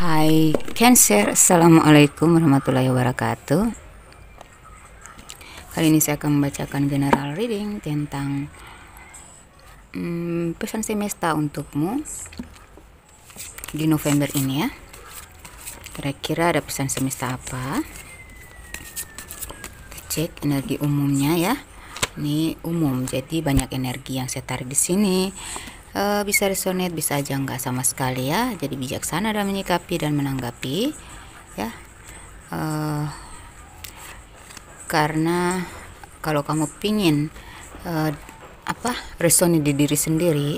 Hai Cancer, Assalamualaikum warahmatullahi wabarakatuh. Kali ini saya akan membacakan general reading tentang pesan semesta untukmu di November ini ya. Kira-kira ada pesan semesta apa? Kita cek energi umumnya ya. Ini umum, jadi banyak energi yang saya tarik di sini. Bisa resonate, bisa aja enggak sama sekali ya. Jadi bijaksana dalam menyikapi dan menanggapi ya. Karena kalau kamu pingin resonate di diri sendiri,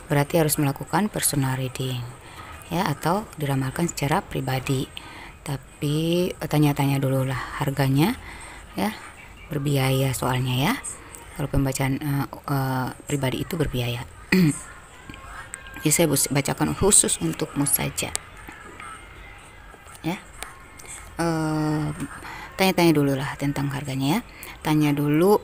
berarti harus melakukan personal reading ya, atau diramalkan secara pribadi. Tapi tanya-tanya dulu lah harganya ya, berbiaya soalnya ya. Kalau pembacaan pribadi itu berbiaya. Jadi saya bacakan khusus untukmu saja ya. Tanya-tanya dulu lah tentang harganya ya. Tanya dulu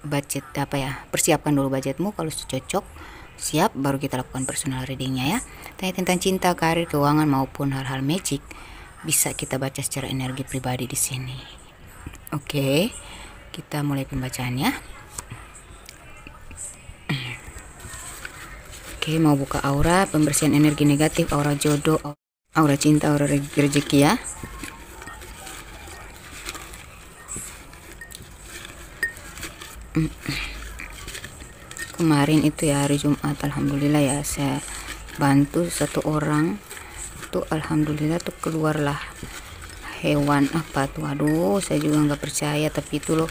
budget apa ya, persiapkan dulu budgetmu. Kalau cocok siap, baru kita lakukan personal readingnya ya. Tanya tentang cinta, karir, keuangan maupun hal-hal magic, bisa kita baca secara energi pribadi di sini. Oke, kita mulai pembacaannya. Oke, mau buka aura, pembersihan energi negatif, aura jodoh, aura cinta, aura rezeki ya. Kemarin itu ya hari Jumat, alhamdulillah ya, saya bantu satu orang tuh, alhamdulillah tuh keluarlah hewan apa tuh, aduh saya juga nggak percaya, tapi itu loh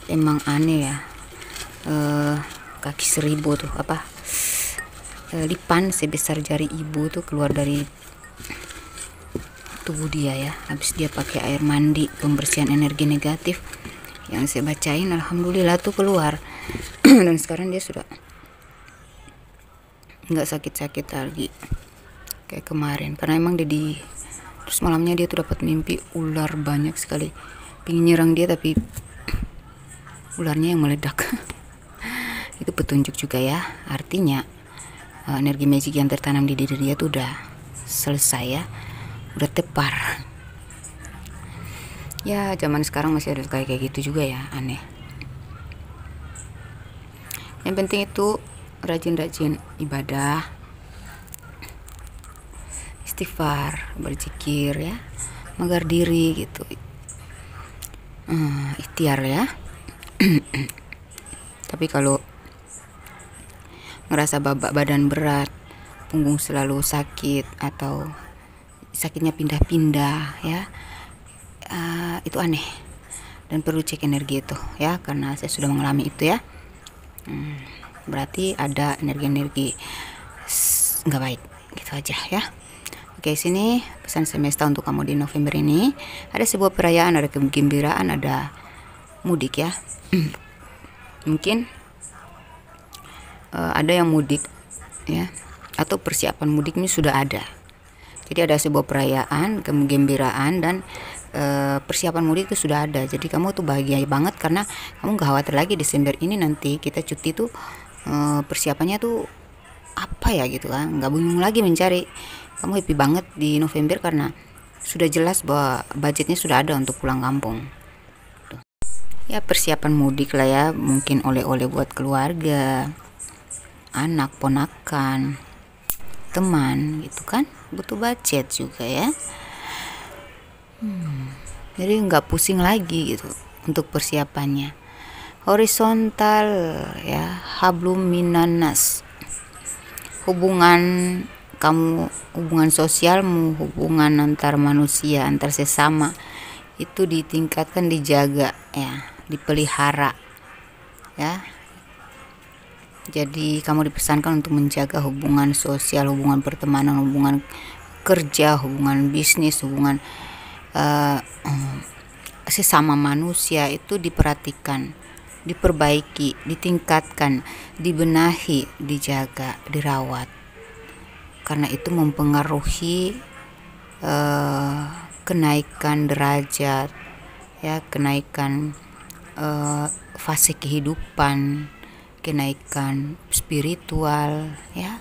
emang aneh ya. Kaki 1000 tuh apa, lipan sebesar jari ibu tuh keluar dari tubuh dia ya. Habis dia pakai air mandi pembersihan energi negatif yang saya bacain, alhamdulillah tuh keluar. Dan sekarang dia sudah nggak sakit-sakit lagi kayak kemarin, karena emang dia terus malamnya dia tuh dapat mimpi ular banyak sekali pingin nyerang dia, tapi ularnya yang meledak. Itu petunjuk juga ya, artinya energi magic yang tertanam di diri dia tuh udah selesai ya, udah tepar ya. Zaman sekarang masih ada kayak gitu juga ya, aneh. Yang penting itu rajin-rajin ibadah, istighfar, berzikir ya, magar diri gitu, ikhtiar ya. Tapi kalau ngerasa badan berat, punggung selalu sakit, atau sakitnya pindah-pindah ya, itu aneh dan perlu cek energi itu ya, karena saya sudah mengalami itu ya. Berarti ada energi-energi nggak baik gitu aja ya. Oke, sini pesan semesta untuk kamu di November ini. Ada sebuah perayaan, ada kegembiraan, ada mudik ya. Mungkin ada yang mudik ya, atau persiapan mudik ini sudah ada. Jadi ada sebuah perayaan, kegembiraan, dan persiapan mudik itu sudah ada. Jadi kamu tuh bahagia banget karena kamu gak khawatir lagi Desember ini nanti kita cuti tuh persiapannya tuh apa ya gitu kan, nggak bingung lagi mencari. Kamu happy banget di November karena sudah jelas bahwa budgetnya sudah ada untuk pulang kampung tuh. Ya persiapan mudik lah ya, mungkin oleh-oleh buat keluarga, anak, ponakan, teman gitu kan, butuh budget juga ya. Jadi nggak pusing lagi gitu untuk persiapannya. Horizontal ya, hablum minanas, hubungan kamu, hubungan sosialmu, hubungan antar manusia, antar sesama itu ditingkatkan, dijaga ya, dipelihara ya. Jadi kamu dipesankan untuk menjaga hubungan sosial, hubungan pertemanan, hubungan kerja, hubungan bisnis, hubungan sesama manusia itu diperhatikan, diperbaiki, ditingkatkan, dibenahi, dijaga, dirawat. Karena itu mempengaruhi kenaikan derajat ya, kenaikan fase kehidupan, kenaikan spiritual ya,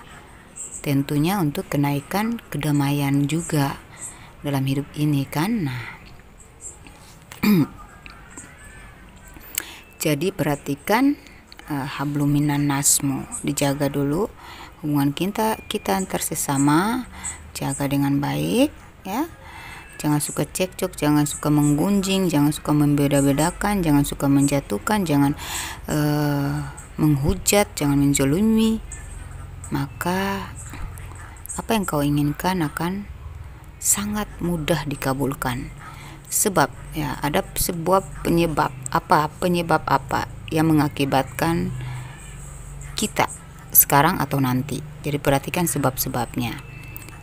tentunya untuk kenaikan kedamaian juga dalam hidup ini kan. Nah, jadi perhatikan hablum minan nasmu, dijaga dulu hubungan kita antar sesama, jaga dengan baik ya. Jangan suka cekcok, jangan suka menggunjing, jangan suka membeda-bedakan, jangan suka menjatuhkan, jangan menghujat, jangan menjolimi. Maka apa yang kau inginkan akan sangat mudah dikabulkan. Sebab ya ada sebuah penyebab apa yang mengakibatkan kita sekarang atau nanti. Jadi perhatikan sebab-sebabnya.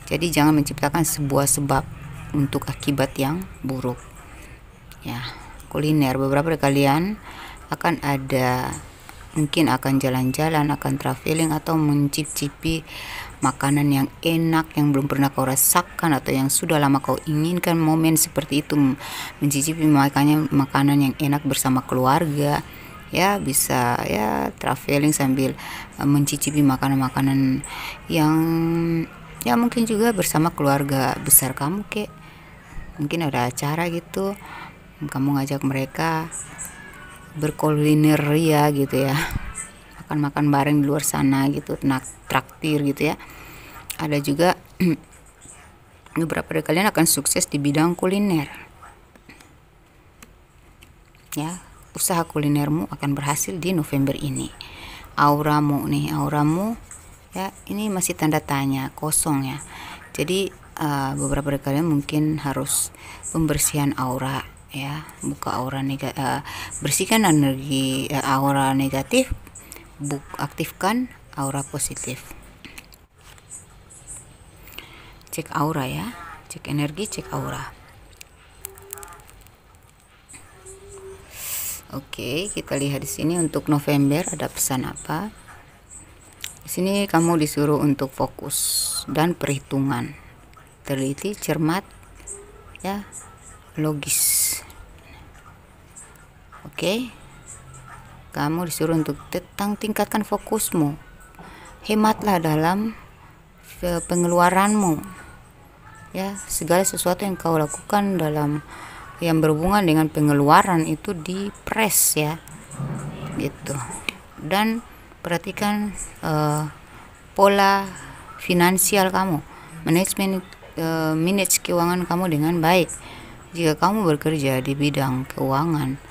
Jadi jangan menciptakan sebuah sebab untuk akibat yang buruk. Ya, kuliner, beberapa dari kalian akan ada, mungkin akan jalan-jalan, akan traveling atau mencicipi makanan yang enak yang belum pernah kau rasakan atau yang sudah lama kau inginkan. Momen seperti itu, mencicipi makanan yang enak bersama keluarga ya, bisa ya traveling sambil mencicipi makanan-makanan yang ya mungkin juga bersama keluarga besar kamu, mungkin ada acara gitu, kamu ngajak mereka berkuliner ya gitu ya, makan-makan bareng di luar sana gitu, traktir gitu ya. Ada juga beberapa dari kalian akan sukses di bidang kuliner ya, usaha kulinermu akan berhasil di November ini. Auramu ya, ini masih tanda tanya, kosong ya. Jadi beberapa dari kalian mungkin harus pembersihan aura ya, buka aura negatif, bersihkan energi aura negatif, aktifkan aura positif. Cek aura ya, cek energi, cek aura. Oke, kita lihat di sini untuk November ada pesan apa. Di sini kamu disuruh untuk fokus dan perhitungan, teliti, cermat ya, logis. Oke, kamu disuruh untuk tingkatkan fokusmu, hematlah dalam pengeluaranmu ya. Segala sesuatu yang kau lakukan dalam yang berhubungan dengan pengeluaran itu dipres ya gitu. Dan perhatikan pola finansial kamu, manage keuangan kamu dengan baik. Jika kamu bekerja di bidang keuangan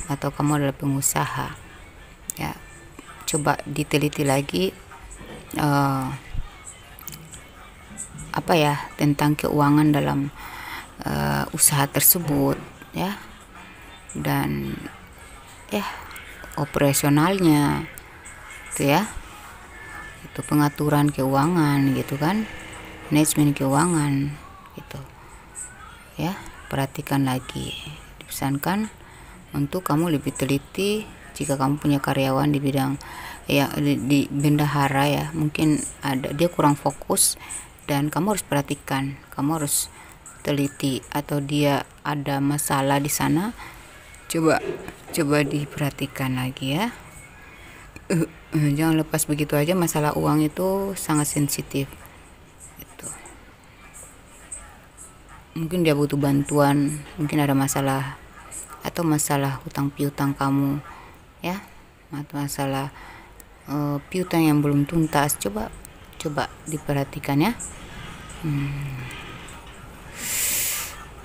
atau kamu adalah pengusaha ya, coba diteliti lagi apa ya tentang keuangan dalam usaha tersebut ya, dan ya operasionalnya itu ya, itu pengaturan keuangan gitu kan, manajemen keuangan gitu ya. Perhatikan lagi, dipesankan untuk kamu lebih teliti. Jika kamu punya karyawan di bidang ya di bendahara ya, mungkin ada dia kurang fokus dan kamu harus perhatikan, kamu harus teliti, atau dia ada masalah di sana, coba diperhatikan lagi ya. Jangan lepas begitu aja, masalah uang itu sangat sensitif gitu. Mungkin dia butuh bantuan, mungkin ada masalah atau masalah hutang piutang kamu ya, masalah piutang yang belum tuntas, coba diperhatikan ya.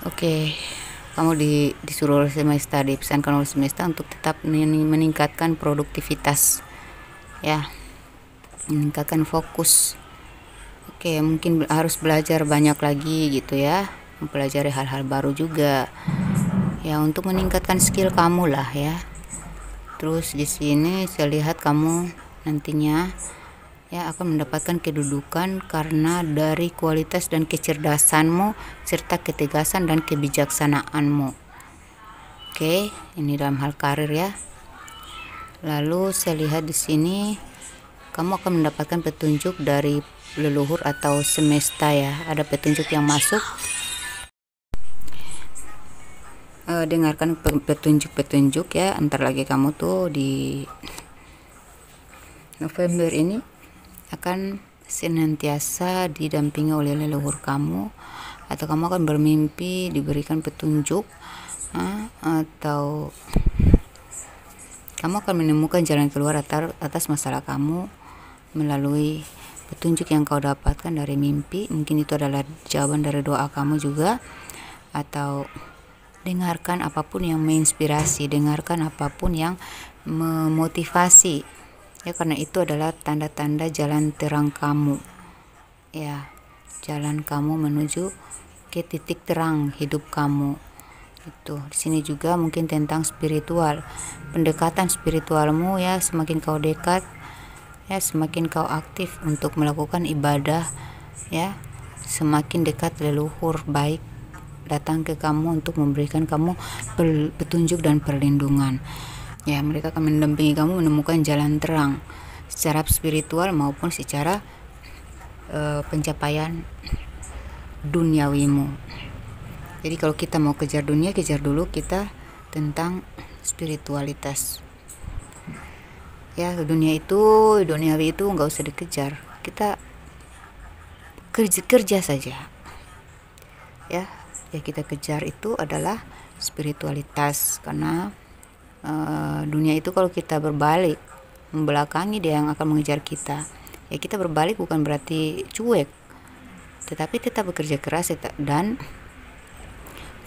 Oke, kamu disuruh oleh semesta, dipesankan oleh semesta untuk tetap meningkatkan produktivitas ya, meningkatkan fokus. Oke, mungkin harus belajar banyak lagi gitu ya, mempelajari hal-hal baru juga ya, untuk meningkatkan skill kamu lah ya. Terus di sini saya lihat kamu nantinya ya akan mendapatkan kedudukan karena dari kualitas dan kecerdasanmu serta ketegasan dan kebijaksanaanmu. Oke, ini dalam hal karir ya. Lalu saya lihat di sini kamu akan mendapatkan petunjuk dari leluhur atau semesta ya. Ada petunjuk yang masuk. Dengarkan petunjuk-petunjuk ya. Antar lagi kamu tuh di November ini akan senantiasa didampingi oleh leluhur kamu, atau kamu akan bermimpi diberikan petunjuk, atau kamu akan menemukan jalan keluar atas masalah kamu melalui petunjuk yang kau dapatkan dari mimpi. Mungkin itu adalah jawaban dari doa kamu juga, atau dengarkan apapun yang menginspirasi, dengarkan apapun yang memotivasi ya, karena itu adalah tanda-tanda jalan terang kamu ya, jalan kamu menuju ke titik terang hidup kamu. Itu di sini juga mungkin tentang spiritual, pendekatan spiritualmu ya, semakin kau dekat ya, semakin kau aktif untuk melakukan ibadah ya, semakin dekat leluhur baik datang ke kamu untuk memberikan kamu petunjuk dan perlindungan ya. Mereka akan mendampingi kamu menemukan jalan terang secara spiritual maupun secara pencapaian duniawimu. Jadi kalau kita mau kejar dunia, kejar dulu kita tentang spiritualitas ya. Duniawi itu nggak usah dikejar, kita kerja saja ya. Ya kita kejar itu adalah spiritualitas, karena dunia itu kalau kita berbalik membelakangi, dia yang akan mengejar kita ya. Kita berbalik bukan berarti cuek, tetapi tetap bekerja keras dan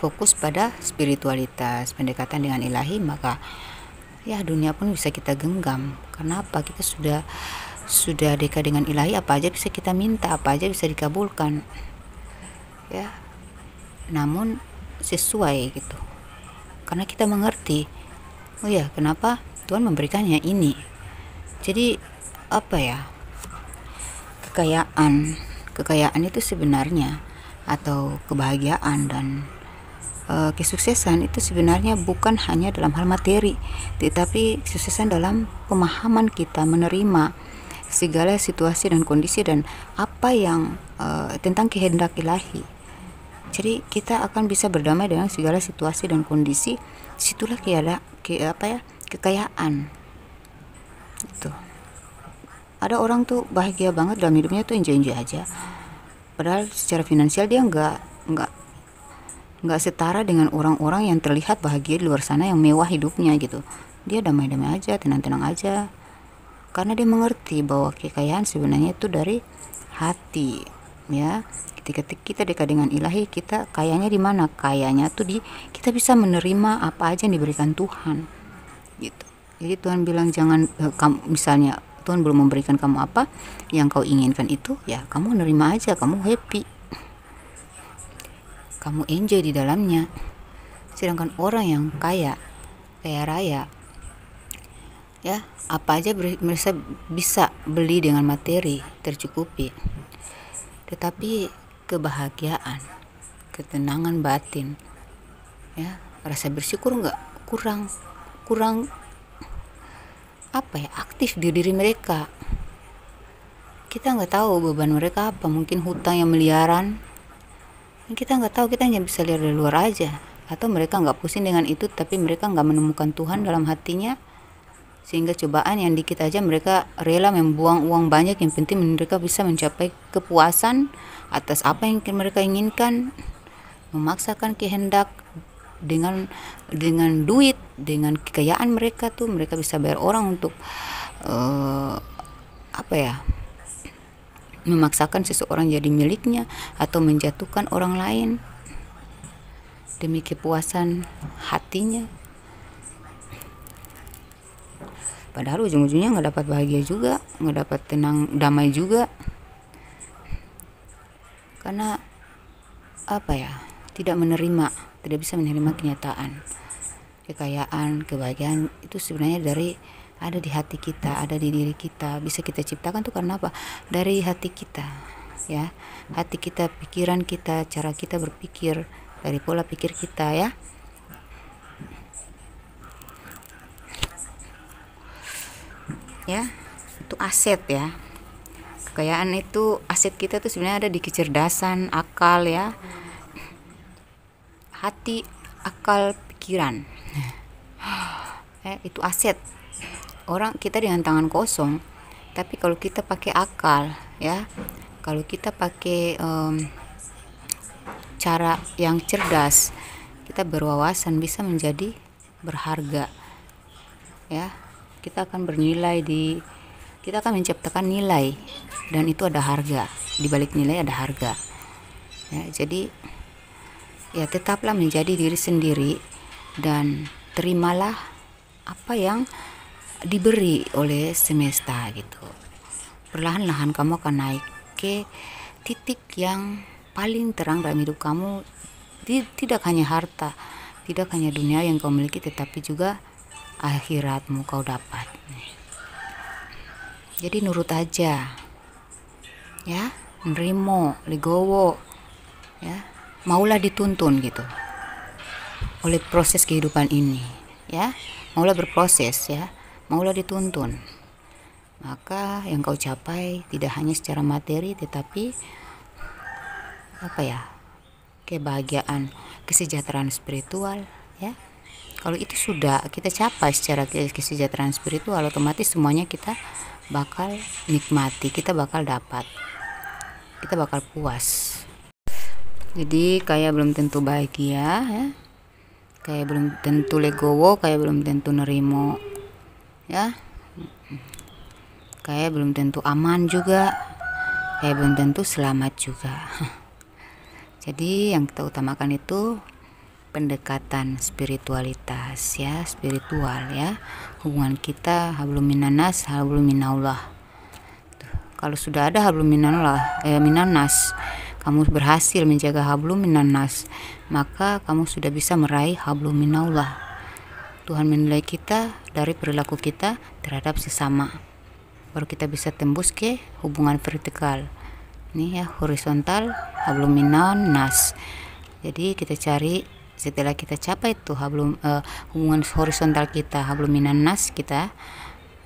fokus pada spiritualitas, pendekatan dengan ilahi, maka ya dunia pun bisa kita genggam. Karena apa? Kita sudah dekat dengan ilahi, apa aja bisa kita minta, apa aja bisa dikabulkan ya, namun sesuai gitu, karena kita mengerti, oh ya kenapa Tuhan memberikannya ini. Jadi apa ya, kekayaan itu sebenarnya, atau kebahagiaan dan kesuksesan itu sebenarnya bukan hanya dalam hal materi, tetapi kesuksesan dalam pemahaman kita menerima segala situasi dan kondisi dan apa yang tentang kehendak ilahi. Jadi kita akan bisa berdamai dengan segala situasi dan kondisi. Situlah kekayaan itu. Ada orang tuh bahagia banget dalam hidupnya tuh, enjoy aja, padahal secara finansial dia nggak setara dengan orang-orang yang terlihat bahagia di luar sana, yang mewah hidupnya gitu. Dia damai-damai aja, tenang-tenang aja, karena dia mengerti bahwa kekayaan sebenarnya itu dari hati ya. Ketika kita dekat dengan ilahi, kita kayanya di mana? Kayanya tuh kita bisa menerima apa aja yang diberikan Tuhan gitu. Jadi Tuhan bilang jangan misalnya Tuhan belum memberikan kamu apa yang kau inginkan, itu ya kamu nerima aja, kamu happy, kamu enjoy di dalamnya. Sedangkan orang yang kaya raya ya, apa aja mereka bisa beli dengan materi, tercukupi, tetapi kebahagiaan, ketenangan batin ya, rasa bersyukur kurang apa ya, aktif di diri mereka. Kita nggak tahu beban mereka apa, mungkin hutang yang miliaran, kita nggak tahu, kita hanya bisa lihat dari luar aja. Atau mereka nggak pusing dengan itu, tapi mereka nggak menemukan Tuhan dalam hatinya, sehingga cobaan yang dikit aja mereka rela membuang uang banyak, yang penting mereka bisa mencapai kepuasan atas apa yang mereka inginkan, memaksakan kehendak dengan duit, dengan kekayaan mereka tuh mereka bisa bayar orang untuk memaksakan seseorang jadi miliknya, atau menjatuhkan orang lain demi kepuasan hatinya. Padahal ujung-ujungnya nggak dapat bahagia juga, nggak dapat tenang damai juga, karena tidak bisa menerima kenyataan. Kekayaan, kebahagiaan itu sebenarnya ada di hati kita, ada di diri kita, bisa kita ciptakan tuh karena apa? Dari hati kita ya, hati kita, pikiran kita, cara kita berpikir, dari pola pikir kita ya. Ya, itu aset ya. Kekayaan itu aset kita tuh sebenarnya ada di kecerdasan, akal ya, hati, akal, pikiran. Itu aset. Orang kita dengan tangan kosong Tapi kalau kita pakai akal, ya, kalau kita pakai cara yang cerdas, kita berwawasan, bisa menjadi berharga, ya. Kita akan kita akan menciptakan nilai, dan itu ada harga. Di balik nilai ada harga, ya. Jadi ya, tetaplah menjadi diri sendiri dan terimalah apa yang diberi oleh semesta gitu. Perlahan-lahan kamu akan naik ke titik yang paling terang dalam hidup kamu. Tidak hanya harta, tidak hanya dunia yang kau miliki, tetapi juga akhiratmu kau dapat. Jadi nurut aja, ya, nerimo, legowo, ya, maulah dituntun gitu oleh proses kehidupan ini, ya, maulah berproses, ya, maulah dituntun. Maka yang kau capai tidak hanya secara materi, tetapi apa ya, kebahagiaan, kesejahteraan spiritual, ya. Kalau itu sudah kita capai secara kesejahteraan spiritual, otomatis semuanya kita bakal nikmati, kita bakal dapat, kita bakal puas. Jadi kayak belum tentu bahagia, ya, kayak belum tentu legowo, kayak belum tentu nerimo, ya, kayak belum tentu aman juga, kayak belum tentu selamat juga. Jadi yang kita utamakan itu pendekatan spiritualitas, ya, spiritual, ya, hubungan kita hablum minanas, hablum minallah. Kalau sudah ada hablum minallah, minanas, kamu berhasil menjaga hablum minanas, maka kamu sudah bisa meraih hablum minallah. Tuhan menilai kita dari perilaku kita terhadap sesama, baru kita bisa tembus ke hubungan vertikal. Ini, ya, horizontal hablum minanas. Jadi kita cari, setelah kita capai itu hubungan horizontal kita, hablum minanas kita,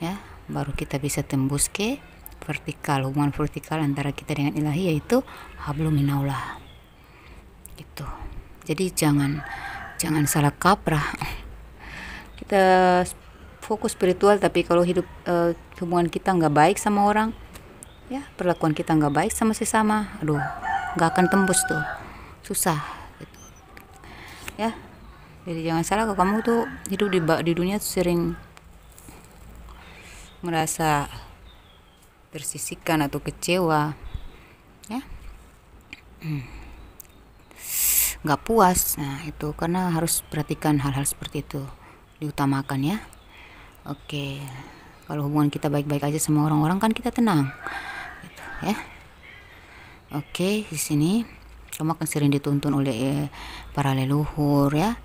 ya, baru kita bisa tembus ke vertikal, hubungan vertikal antara kita dengan ilahi, yaitu hablum minallah gitu. Jadi jangan salah kaprah. Kita fokus spiritual, tapi kalau hidup hubungan kita nggak baik sama orang, ya, perlakuan kita nggak baik sama sesama, aduh, nggak akan tembus tuh, susah. Ya, jadi jangan salah, kalau kamu tuh hidup di dunia tuh sering merasa tersisihkan atau kecewa, ya, nggak puas. Nah, itu karena harus perhatikan hal-hal seperti itu, diutamakan, ya. Oke, kalau hubungan kita baik-baik aja sama orang-orang, kan kita tenang gitu, ya. Oke, di sini kamu akan sering dituntun oleh para leluhur, ya.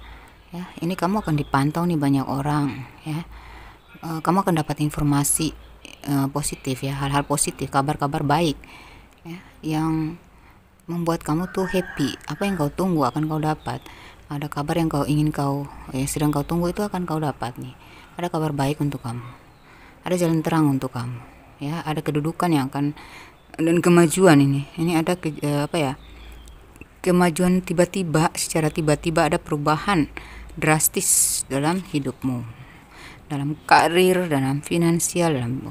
Ya, ini kamu akan dipantau nih banyak orang, ya. Kamu akan dapat informasi positif, ya, hal-hal positif, kabar-kabar baik, ya, yang membuat kamu tuh happy. Apa yang kau tunggu akan kau dapat. Ada kabar yang sedang kau tunggu, itu akan kau dapat nih. Ada kabar baik untuk kamu. Ada jalan terang untuk kamu, ya. Ada kedudukan yang akan, dan kemajuan ini. Ini ada kemajuan tiba-tiba, secara tiba-tiba ada perubahan drastis dalam hidupmu, dalam karir, dalam finansial, dalam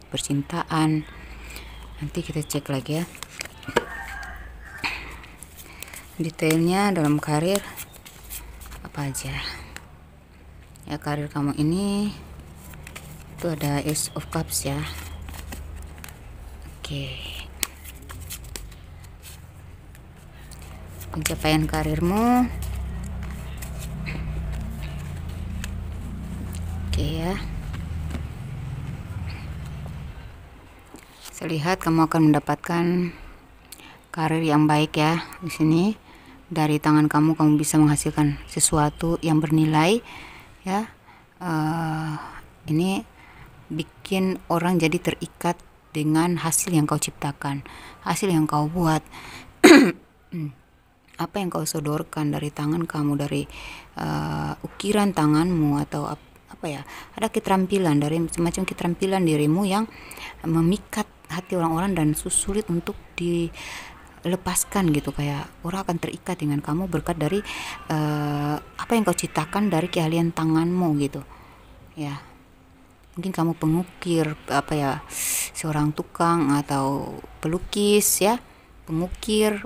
percintaan. Nanti kita cek lagi, ya, detailnya dalam karir apa aja. Ya, karir kamu ini itu ada Ace of Cups, ya. Oke. Pencapaian karirmu, oke, ya. Saya lihat kamu akan mendapatkan karir yang baik, ya. Di sini dari tangan kamu bisa menghasilkan sesuatu yang bernilai, ya. Ini bikin orang jadi terikat dengan hasil yang kau ciptakan, hasil yang kau buat. Apa yang kau sodorkan dari tangan kamu, dari ukiran tanganmu, atau apa ya, ada keterampilan, dari semacam keterampilan dirimu yang memikat hati orang-orang dan sulit untuk dilepaskan gitu. Kayak orang akan terikat dengan kamu berkat dari apa yang kau ciptakan dari keahlian tanganmu gitu, ya. mungkin kamu pengukir, apa ya, seorang tukang atau pelukis ya, pengukir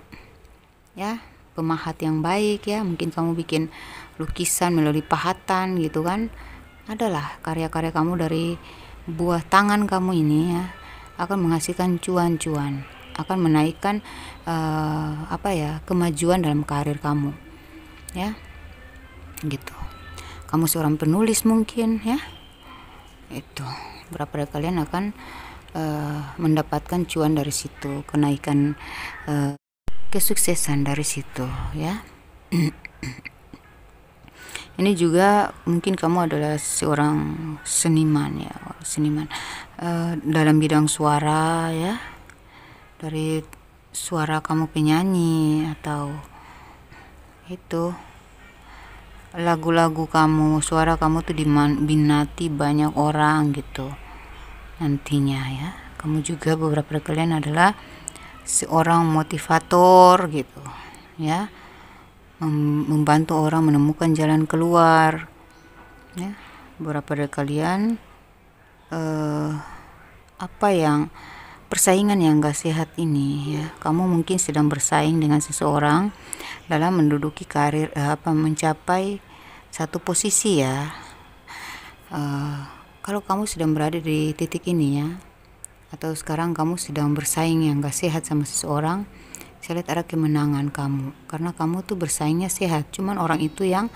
ya, pemahat yang baik ya, mungkin kamu bikin lukisan melalui pahatan gitu kan. Adalah karya-karya kamu dari buah tangan kamu ini ya, akan menghasilkan cuan-cuan, akan menaikkan apa ya, kemajuan dalam karir kamu ya, gitu. Kamu seorang penulis mungkin ya, itu berapa dari kalian akan mendapatkan cuan dari situ, kenaikan kesuksesan dari situ ya. Ini juga mungkin kamu adalah seorang seniman ya, seniman dalam bidang suara ya, dari suara kamu penyanyi atau itu lagu-lagu kamu, suara kamu tuh diminati banyak orang gitu nantinya ya. Kamu juga beberapa dari kalian adalah seorang motivator gitu ya, membantu orang menemukan jalan keluar ya. Beberapa dari kalian apa yang persaingan yang gak sehat ini ya, kamu mungkin sedang bersaing dengan seseorang dalam menduduki karir mencapai satu posisi ya. Kalau kamu sedang berada di titik ini ya, atau sekarang kamu sedang bersaing yang gak sehat sama seseorang, saya lihat ada kemenangan kamu, karena kamu tuh bersaingnya sehat. Cuman orang itu yang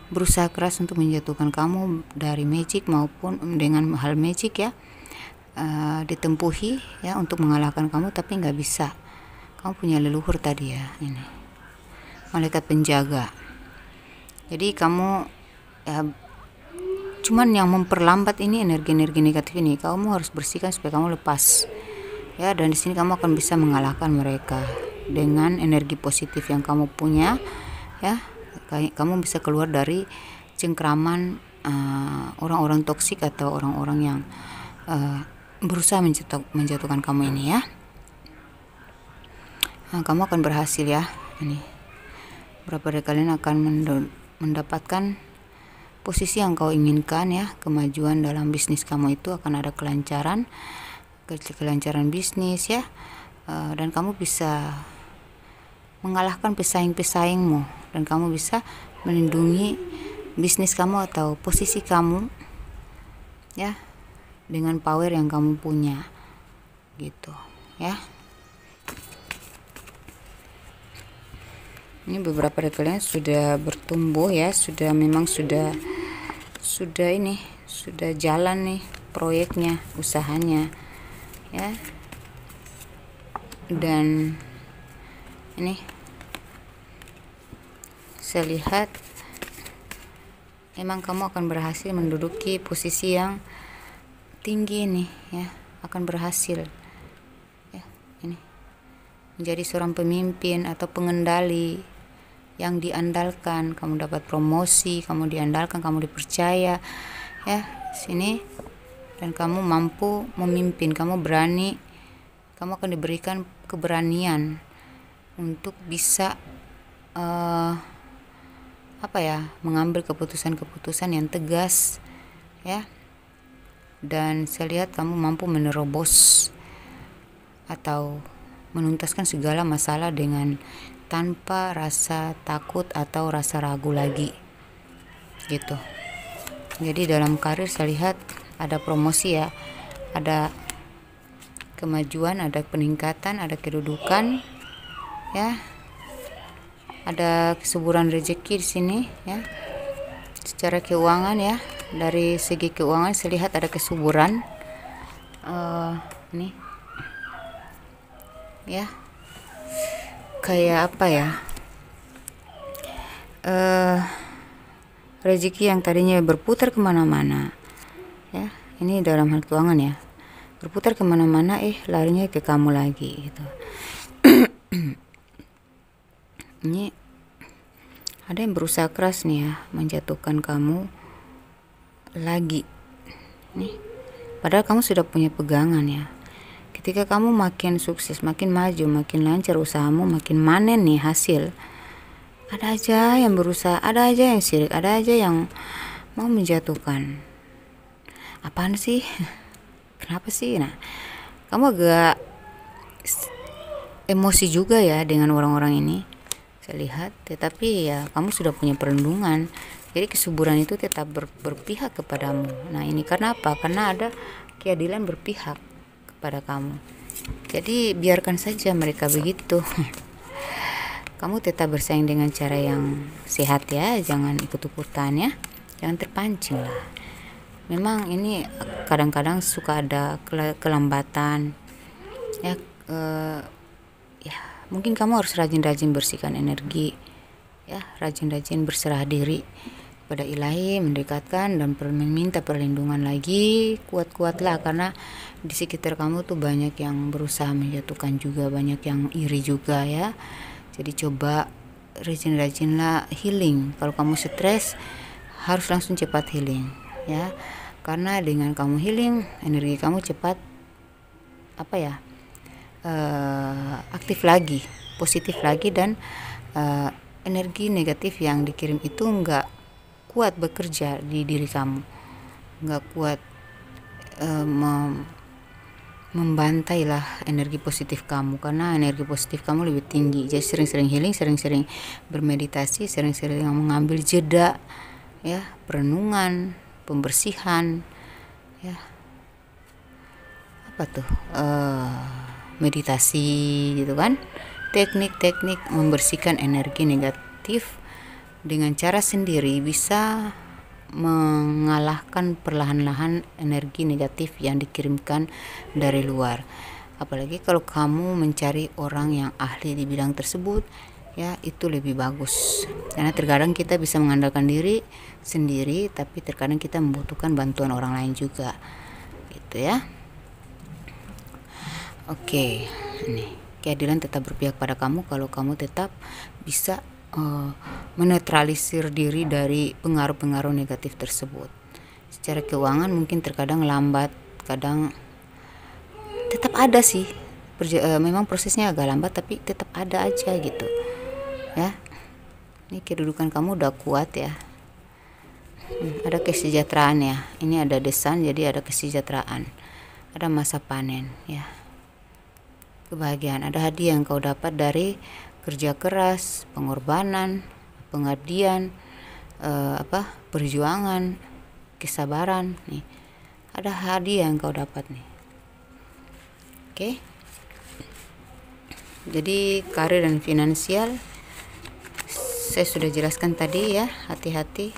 berusaha keras untuk menjatuhkan kamu dari magic maupun dengan hal magic ya, ditempuhi ya untuk mengalahkan kamu, tapi nggak bisa. Kamu punya leluhur tadi ya, ini malaikat penjaga. Jadi kamu ya, cuman yang memperlambat ini energi-energi negatif ini, kamu harus bersihkan supaya kamu lepas ya. Dan di sini kamu akan bisa mengalahkan mereka dengan energi positif yang kamu punya ya. Kamu bisa keluar dari cengkraman orang-orang toksik atau orang-orang yang berusaha menjatuhkan kamu ini ya. Kamu akan berhasil ya. Ini berapa dari kalian akan mendapatkan posisi yang kau inginkan ya. Kemajuan dalam bisnis kamu itu akan ada kelancaran bisnis ya, dan kamu bisa mengalahkan pesaing-pesaingmu, dan kamu bisa melindungi bisnis kamu atau posisi kamu ya dengan power yang kamu punya gitu ya. Ini beberapa dari kalian sudah bertumbuh ya, memang sudah ini sudah jalan nih proyeknya, usahanya ya. Dan ini saya lihat emang kamu akan berhasil menduduki posisi yang tinggi nih ya, akan berhasil ya, ini menjadi seorang pemimpin atau pengendali yang diandalkan. Kamu dapat promosi, kamu diandalkan, kamu dipercaya ya sini, dan kamu mampu memimpin, kamu berani, kamu akan diberikan keberanian untuk bisa mengambil keputusan-keputusan yang tegas ya. Dan saya lihat kamu mampu menerobos atau menuntaskan segala masalah dengan tanpa rasa takut atau rasa ragu lagi gitu. Jadi dalam karir saya lihat ada promosi ya, ada kemajuan, ada peningkatan, ada kedudukan ya, ada kesuburan rezeki di sini ya. Secara keuangan ya, dari segi keuangan saya lihat ada kesuburan ini ya, kayak apa ya, rezeki yang tadinya berputar kemana-mana ya, ini dalam hal keuangan ya, berputar kemana-mana larinya ke kamu lagi gitu. Ini ada yang berusaha keras nih ya menjatuhkan kamu lagi nih, padahal kamu sudah punya pegangan ya. Ketika kamu makin sukses, makin maju, makin lancar usahamu, makin manen nih hasil, ada aja yang berusaha, ada aja yang sirik, ada aja yang mau menjatuhkan. apaan sih, kenapa sih. Nah, kamu agak emosi juga ya dengan orang-orang ini, saya lihat. Tetapi ya kamu sudah punya perlindungan, jadi kesuburan itu tetap berpihak kepadamu. Nah ini karena apa? Karena ada keadilan berpihak kepada kamu. Jadi biarkan saja mereka begitu. Kamu tetap bersaing dengan cara yang sehat ya, jangan ikut-ikutan ya, jangan terpancing lah. Memang ini kadang-kadang suka ada kelambatan ya. Ya mungkin kamu harus rajin-rajin bersihkan energi ya, rajin-rajin berserah diri pada ilahi, mendekatkan dan meminta perlindungan lagi. Kuat-kuatlah, karena di sekitar kamu tuh banyak yang berusaha menjatuhkan juga, banyak yang iri juga ya. Jadi coba rajin-rajinlah healing. Kalau kamu stres harus langsung cepat healing ya, karena dengan kamu healing energi kamu cepat aktif lagi, positif lagi, dan energi negatif yang dikirim itu nggak kuat bekerja di diri kamu, nggak kuat membantai lah energi positif kamu, karena energi positif kamu lebih tinggi. Jadi sering-sering healing, sering-sering bermeditasi, sering-sering mengambil jeda ya, perenungan, pembersihan ya, apa tuh, meditasi gitu kan, teknik-teknik membersihkan energi negatif dengan cara sendiri bisa mengalahkan perlahan-lahan energi negatif yang dikirimkan dari luar. Apalagi kalau kamu mencari orang yang ahli di bidang tersebut ya, itu lebih bagus, karena terkadang kita bisa mengandalkan diri sendiri, tapi terkadang kita membutuhkan bantuan orang lain juga gitu ya. Oke, ini keadilan tetap berpihak pada kamu kalau kamu tetap bisa menetralisir diri dari pengaruh-pengaruh negatif tersebut. Secara keuangan mungkin terkadang lambat, kadang tetap ada sih, memang prosesnya agak lambat tapi tetap ada aja gitu ya. Ini kedudukan kamu udah kuat ya, ada kesejahteraan ya, ini ada desan, jadi ada kesejahteraan, ada masa panen ya, kebahagiaan, ada hadiah yang kau dapat dari kerja keras, pengorbanan, pengabdian, perjuangan, kesabaran nih. Ada hadiah yang kau dapat nih. Oke. Jadi karir dan finansial saya sudah jelaskan tadi ya, hati-hati.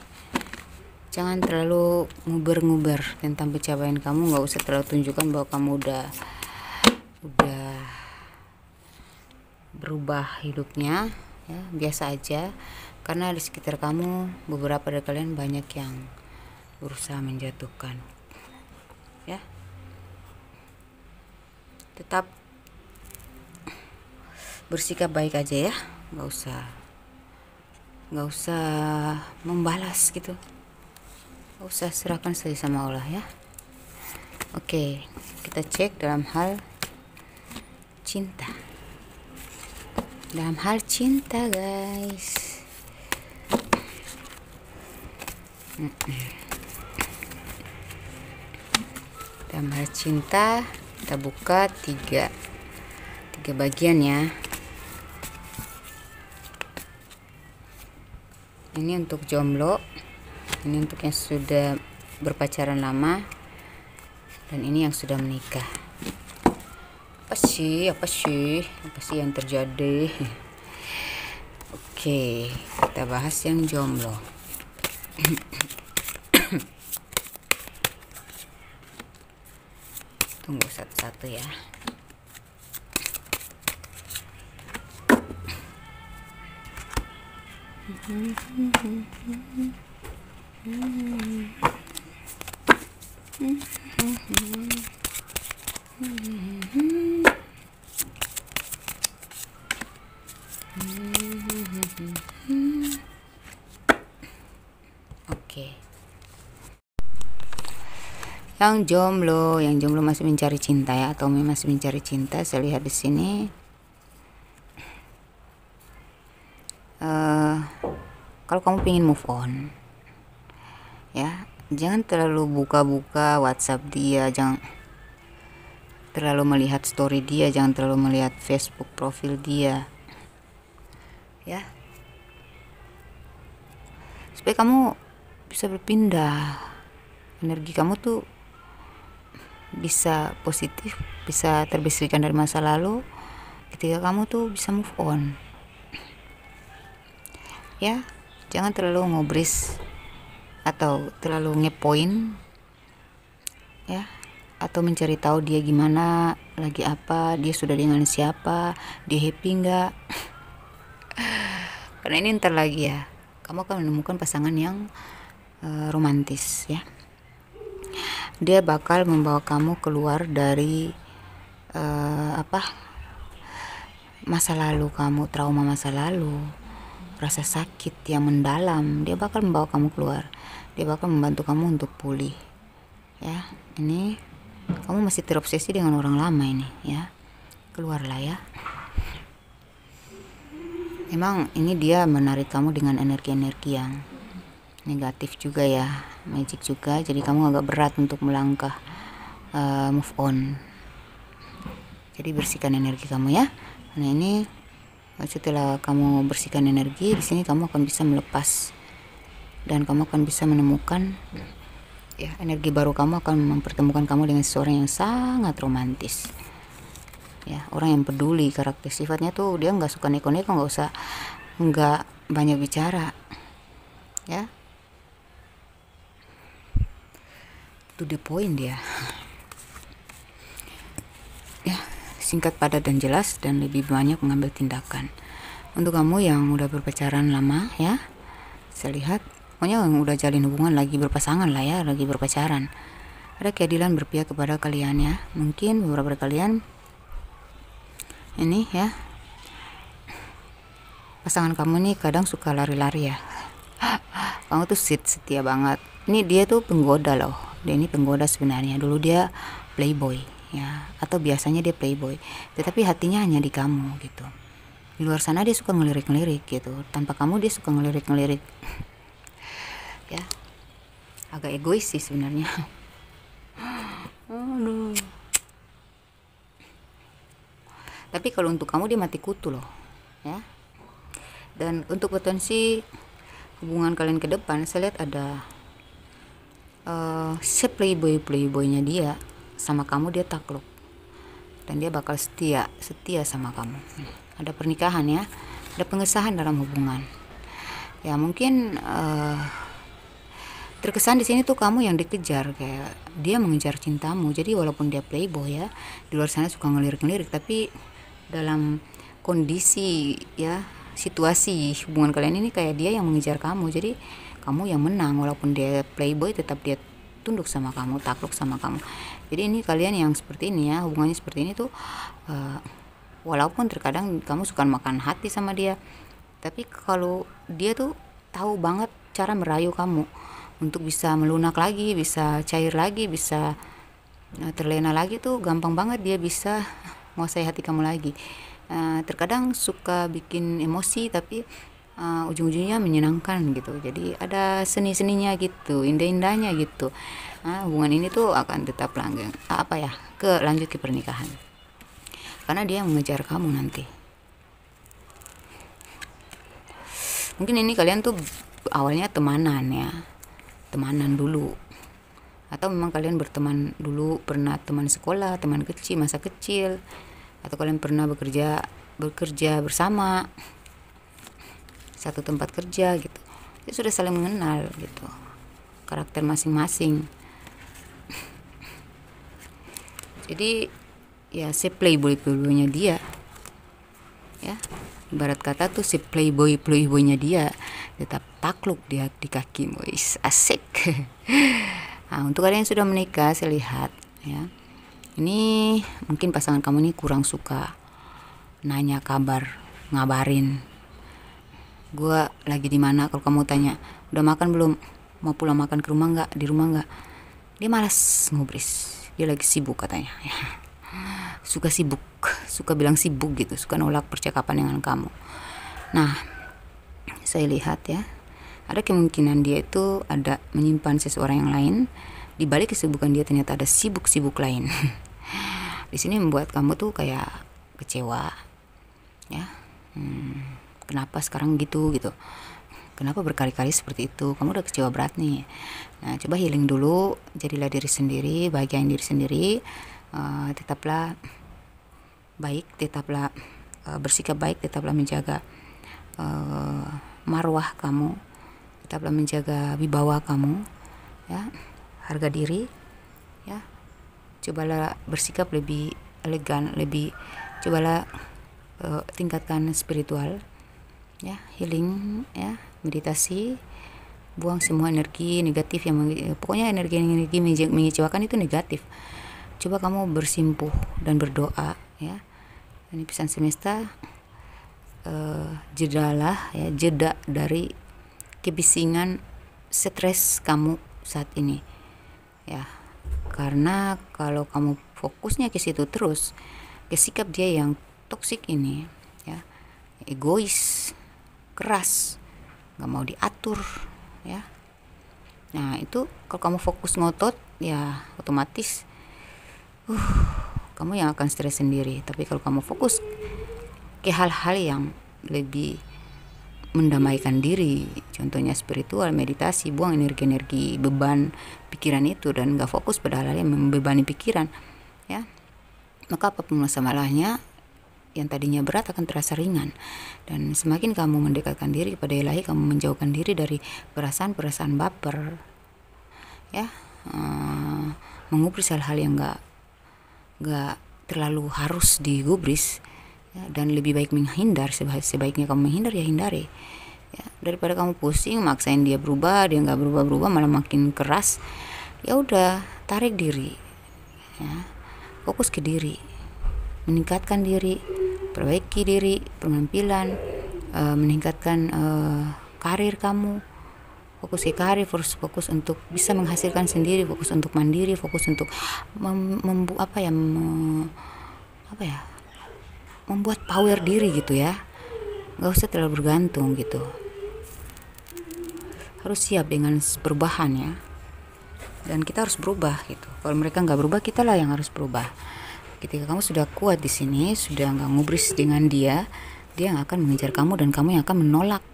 Jangan terlalu nguber-nguber tentang pencapaian kamu, nggak usah terlalu tunjukkan bahwa kamu udah berubah hidupnya ya, biasa aja, karena di sekitar kamu beberapa dari kalian banyak yang berusaha menjatuhkan ya. Tetap bersikap baik aja ya, nggak usah membalas gitu, nggak usah, serahkan saja sama Allah ya. Oke, kita cek dalam hal cinta. Dalam hal cinta guys, dalam hal cinta kita buka tiga bagian ya. Ini untuk jomblo, ini untuk yang sudah berpacaran lama, dan ini yang sudah menikah. Apa sih yang terjadi? Oke, kita bahas yang jomblo. Tunggu satu-satu ya. Oke. Yang jomblo masih mencari cinta ya, atau masih mencari cinta, saya lihat di sini. Kalau kamu pengen move on ya, jangan terlalu buka-buka WhatsApp dia, jangan terlalu melihat story dia, jangan terlalu melihat Facebook profil dia, ya, supaya kamu bisa berpindah, energi kamu tuh bisa positif, bisa terbersihkan dari masa lalu ketika kamu tuh bisa move on, ya. Jangan terlalu ngobris atau terlalu ngepoin, ya, atau mencari tahu dia gimana, lagi apa, dia sudah dengan siapa, dia happy nggak. Karena ini ntar lagi ya, kamu akan menemukan pasangan yang romantis, ya. Dia bakal membawa kamu keluar dari masa lalu kamu, trauma masa lalu, rasa sakit yang mendalam. Dia bakal membawa kamu keluar, dia bakal membantu kamu untuk pulih, ya. Ini kamu masih terobsesi dengan orang lama ini, ya, keluarlah, ya. Memang ini dia menarik kamu dengan energi-energi yang negatif juga, ya, magic juga, jadi kamu agak berat untuk melangkah move on. Jadi bersihkan energi kamu, ya. Nah, ini setelah kamu bersihkan energi di sini, kamu akan bisa melepas dan kamu akan bisa menemukan, ya, energi baru. Kamu akan mempertemukan kamu dengan seseorang yang sangat romantis, ya, orang yang peduli. Karakter sifatnya tuh dia nggak suka neko-neko, nggak banyak bicara, ya, to the point dia, ya, singkat, padat, dan jelas, dan lebih banyak mengambil tindakan. Untuk kamu yang udah berpacaran lama, ya, saya lihat pokoknya yang udah jalin hubungan, lagi berpasangan lah, ya, lagi berpacaran, ada keadilan berpihak kepada kalian, ya. Mungkin beberapa kalian ini, ya, pasangan kamu nih kadang suka lari-lari, ya. Kamu tuh setia banget. Ini dia tuh penggoda loh, dia ini penggoda sebenarnya. Dulu dia playboy, ya, atau biasanya dia playboy, tetapi hatinya hanya di kamu, gitu. Di luar sana dia suka ngelirik-ngelirik, gitu. Tanpa kamu dia suka ngelirik-ngelirik, ya. Agak egois sih sebenarnya. Aduh. Tapi kalau untuk kamu dia mati kutu loh, ya. Dan untuk potensi hubungan kalian ke depan, saya lihat ada playboynya dia sama kamu, dia takluk dan dia bakal setia sama kamu. Ada pernikahan, ya, ada pengesahan dalam hubungan, ya. Mungkin terkesan di sini tuh kamu yang dikejar, kayak dia mengejar cintamu. Jadi walaupun dia playboy, ya, di luar sana suka ngelirik-ngelirik, tapi dalam kondisi, ya, situasi hubungan kalian ini kayak dia yang mengejar kamu. Jadi kamu yang menang, walaupun dia playboy tetap dia tunduk sama kamu, takluk sama kamu. Jadi ini kalian yang seperti ini, ya, hubungannya seperti ini tuh walaupun terkadang kamu suka makan hati sama dia, tapi kalau dia tuh tahu banget cara merayu kamu untuk bisa melunak lagi, bisa cair lagi, bisa terlena lagi, tuh gampang banget dia bisa menguasai hati kamu lagi. Terkadang suka bikin emosi, tapi ujung-ujungnya menyenangkan, gitu. Jadi ada seni-seninya gitu, indah-indahnya gitu. Hubungan ini tuh akan tetap langgeng, lanjut ke pernikahan, karena dia mengejar kamu nanti. Mungkin ini kalian tuh awalnya temanan, ya, temanan dulu, atau memang kalian berteman dulu, pernah teman sekolah, teman kecil, masa kecil, atau kalian pernah bekerja bersama satu tempat kerja, gitu. Jadi sudah saling mengenal, gitu, karakter masing-masing. Jadi ya, si playboynya dia, ya, ibarat kata tuh si playboynya dia tetap takluk dia di kaki, boys, asik. Nah, untuk kalian yang sudah menikah, saya lihat, ya, ini mungkin pasangan kamu ini kurang suka nanya kabar, ngabarin, gua lagi di mana. Kalau kamu tanya udah makan belum, mau pulang makan ke rumah nggak, di rumah nggak, dia malas ngubris, dia lagi sibuk katanya, ya. Suka bilang sibuk, gitu, suka nolak percakapan dengan kamu. Nah, saya lihat, ya, ada kemungkinan dia itu ada menyimpan seseorang yang lain. Di balik kesibukan dia ternyata ada sibuk-sibuk lain. Di sini membuat kamu tuh kayak kecewa, ya. Kenapa sekarang gitu? Kenapa berkali-kali seperti itu? Kamu udah kecewa berat nih. Nah, coba healing dulu, jadilah diri sendiri, bahagiain diri sendiri. Tetaplah baik, tetaplah bersikap baik, tetaplah menjaga marwah kamu, tetaplah menjaga wibawa kamu, ya, harga diri, ya. Cobalah bersikap lebih elegan, cobalah tingkatkan spiritual, ya, healing, ya, meditasi, buang semua energi negatif yang pokoknya energi mengecewakan itu negatif. Coba kamu bersimpuh dan berdoa, ya. Ini pesan semesta, jeda dari kebisingan stres kamu saat ini, ya. Karena kalau kamu fokusnya ke situ terus, ke sikap dia yang toksik ini, ya, egois, keras, nggak mau diatur, ya. Nah, itu kalau kamu fokus ngotot, ya otomatis kamu yang akan stres sendiri. Tapi kalau kamu fokus ke hal-hal yang lebih mendamaikan diri, contohnya spiritual, meditasi, buang energi-energi beban pikiran itu dan gak fokus pada hal-hal yang membebani pikiran, ya, maka apapun masalahnya yang tadinya berat akan terasa ringan. Dan semakin kamu mendekatkan diri kepada ilahi, kamu menjauhkan diri dari perasaan-perasaan baper, ya, mengubris hal-hal yang gak terlalu harus digubris, ya, dan lebih baik menghindar. Sebaiknya kamu menghindar, ya hindari, ya, daripada kamu pusing maksain dia berubah, dia nggak berubah malah makin keras. Ya udah, tarik diri, ya, fokus ke diri, meningkatkan diri, perbaiki diri, penampilan, meningkatkan karir kamu, fokus ke karir, fokus untuk bisa menghasilkan sendiri, fokus untuk mandiri, fokus untuk membuat power diri gitu, ya. Gak usah terlalu bergantung gitu, harus siap dengan perubahan, ya. Dan kita harus berubah gitu. Kalau mereka nggak berubah, kita lah yang harus berubah. Ketika kamu sudah kuat di sini, sudah nggak ngubris dengan dia yang akan mengejar kamu dan kamu yang akan menolak.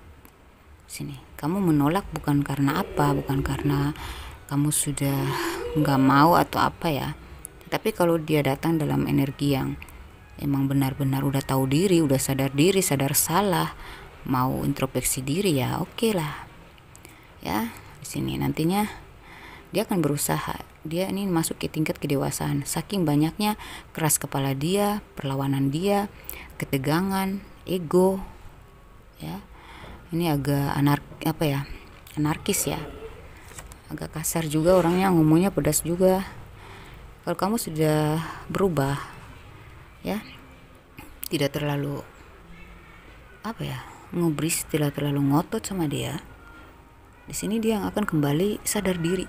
Sini, kamu menolak bukan karena apa, bukan karena kamu sudah nggak mau atau apa, ya. Tapi kalau dia datang dalam energi yang emang benar-benar udah tahu diri, udah sadar diri, sadar salah, mau introspeksi diri, ya oke lah, ya. Di sini nantinya dia akan berusaha, dia ini masuk ke tingkat kedewasaan. Saking banyaknya keras kepala dia, perlawanan dia, ketegangan, ego, ya. Ini agak anarkis, ya, agak kasar juga orangnya, ngomongnya pedas juga. Kalau kamu sudah berubah, ya, tidak terlalu ngubris, tidak terlalu ngotot sama dia, di sini dia yang akan kembali sadar diri.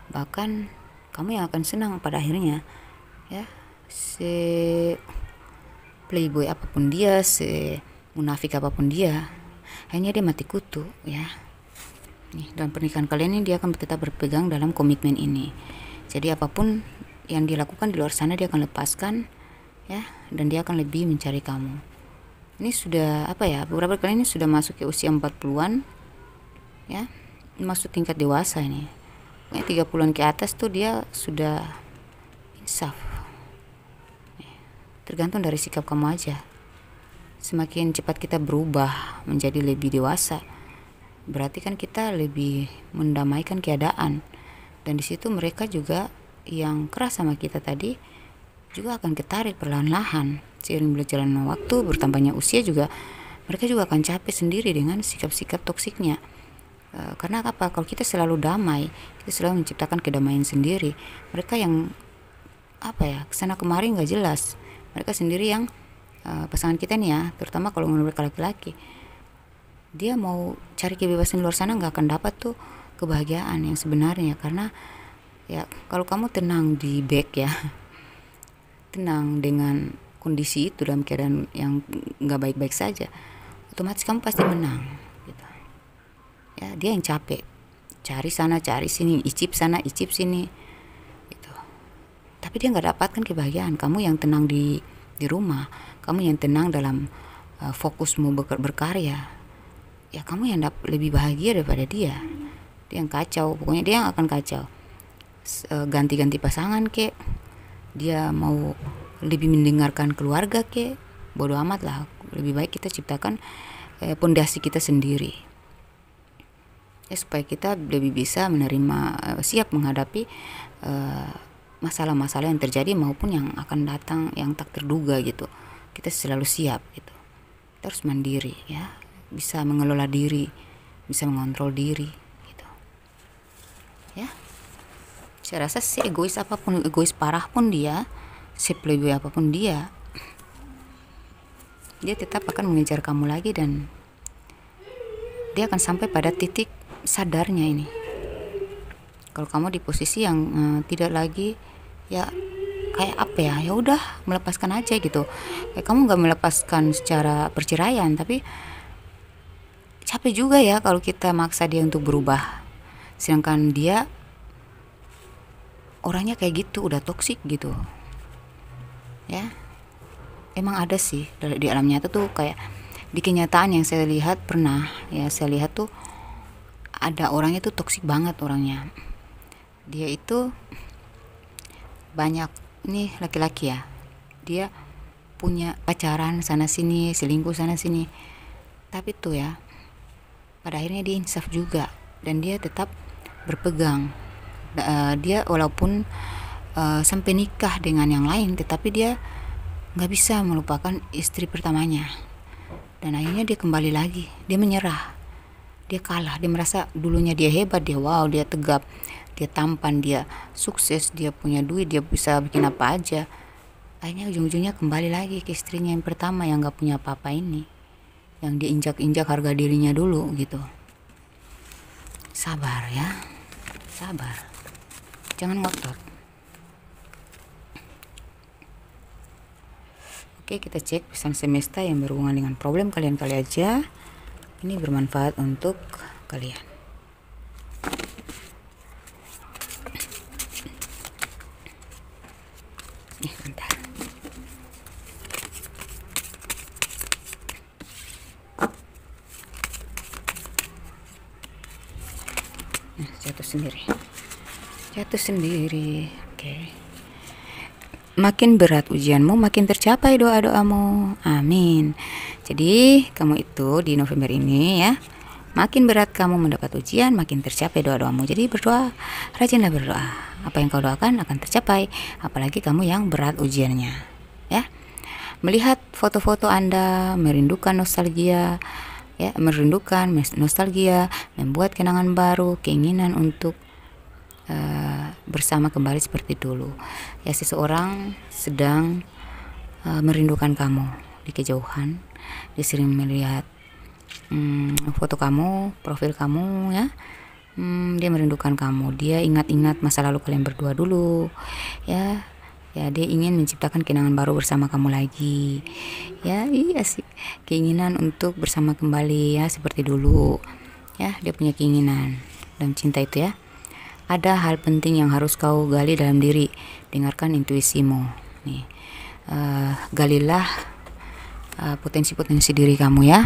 Bahkan kamu yang akan senang pada akhirnya, ya. Playboy apapun dia, munafik apapun dia, akhirnya dia mati kutu, ya. Nih, dalam pernikahan kalian ini dia akan tetap berpegang dalam komitmen ini. Jadi apapun yang dilakukan di luar sana dia akan lepaskan, ya, dan dia akan lebih mencari kamu. Ini sudah beberapa kali ini sudah masuk ke usia 40-an, ya, masuk tingkat dewasa ini. 30-an ke atas tuh dia sudah insaf. Tergantung dari sikap kamu aja. Semakin cepat kita berubah menjadi lebih dewasa, berarti kan kita lebih mendamaikan keadaan. Dan di situ mereka juga yang keras sama kita tadi juga akan ketarik perlahan-lahan. Seiring berjalannya waktu, bertambahnya usia juga, mereka juga akan capek sendiri dengan sikap-sikap toksiknya. Karena apa? Kalau kita selalu damai, kita selalu menciptakan kedamaian sendiri. Mereka yang kesana kemari nggak jelas. Mereka sendiri yang pasangan kita nih, ya, terutama kalau mereka laki-laki, dia mau cari kebebasan luar sana nggak akan dapat tuh kebahagiaan yang sebenarnya. Karena ya kalau kamu tenang di back, ya, tenang dengan kondisi itu dalam keadaan yang nggak baik-baik saja, otomatis kamu pasti menang gitu. Ya, dia yang capek, cari sana cari sini, icip sana icip sini gitu. Tapi dia nggak dapatkan kebahagiaan. Kamu yang tenang di rumah, kamu yang tenang dalam fokusmu berkarya, ya kamu yang lebih bahagia daripada dia. Dia yang kacau, pokoknya dia yang akan kacau. Ganti-ganti pasangan kek, dia mau lebih mendengarkan keluarga kek, bodoh amat lah. Lebih baik kita ciptakan pondasi kita sendiri ya, supaya kita lebih bisa menerima, siap menghadapi masalah-masalah yang terjadi maupun yang akan datang yang tak terduga gitu. Kita selalu siap gitu. Kita harus mandiri ya, bisa mengelola diri, bisa mengontrol diri gitu ya. Saya rasa egois apapun, egois parah pun dia, playboy apapun dia tetap akan mengejar kamu lagi, dan dia akan sampai pada titik sadarnya ini. Kalau kamu di posisi yang tidak lagi ya kayak apa ya udah melepaskan aja gitu. Kayak kamu nggak melepaskan secara perceraian, tapi capek juga ya kalau kita maksa dia untuk berubah, sedangkan dia orangnya kayak gitu, udah toksik gitu ya. Emang ada sih di alam nyata tuh, kayak di kenyataan yang saya lihat, pernah ya saya lihat tuh ada orangnya tuh toksik banget orangnya. Dia itu banyak, ini laki-laki ya, dia punya pacaran sana sini, selingkuh sana sini, tapi tuh ya pada akhirnya dia insaf juga, dan dia tetap berpegang. Dia walaupun sampai nikah dengan yang lain, tetapi dia nggak bisa melupakan istri pertamanya, dan akhirnya dia kembali lagi. Dia menyerah, dia kalah, dia merasa dulunya dia hebat, dia wow, dia tegap, dia tampan, dia sukses, dia punya duit, dia bisa bikin apa aja. Akhirnya ujung-ujungnya kembali lagi ke istrinya yang pertama yang nggak punya apa-apa ini, yang diinjak-injak harga dirinya dulu gitu. Sabar ya, sabar, jangan ngotot. Oke, kita cek pesan semesta yang berhubungan dengan problem kalian kali aja. Ini bermanfaat untuk kalian. Bentar. Jatuh sendiri. Oke. Makin berat ujianmu, makin tercapai doa-doamu. Amin. Jadi kamu itu di November ini ya, makin berat kamu mendapat ujian, makin tercapai doa-doamu. Jadi berdoa, rajinlah berdoa. Apa yang kau doakan akan tercapai, apalagi kamu yang berat ujiannya ya. Melihat foto-foto Anda, merindukan nostalgia ya, membuat kenangan baru, keinginan untuk bersama kembali seperti dulu ya. Seseorang sedang merindukan kamu di kejauhan. Dia sering melihat foto kamu, profil kamu ya. Dia merindukan kamu, dia ingat-ingat masa lalu kalian berdua dulu ya. Dia ingin menciptakan kenangan baru bersama kamu lagi ya. Iya sih, keinginan untuk bersama kembali ya seperti dulu ya. Dia punya keinginan dalam cinta itu ya. Ada hal penting yang harus kau gali dalam diri. Dengarkan intuisimu nih. Galilah potensi-potensi diri kamu ya.